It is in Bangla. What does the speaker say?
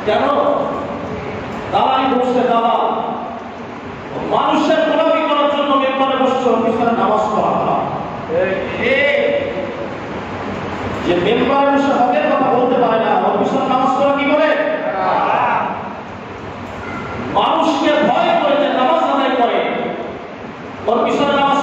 কেন দালালি বসছে দালাল মানুষের গোলামি করার জন্য মেম্বারে বসছে ওর পিছনে নামাজ পড়া যে মেম্বারের বসে হকের কথা বলতে পারে না ওর পিছনে নামাজ পড়া কি করে মানুষকে ভয় করে যে নামাজ আদায় করে ওর পিছনে নামাজ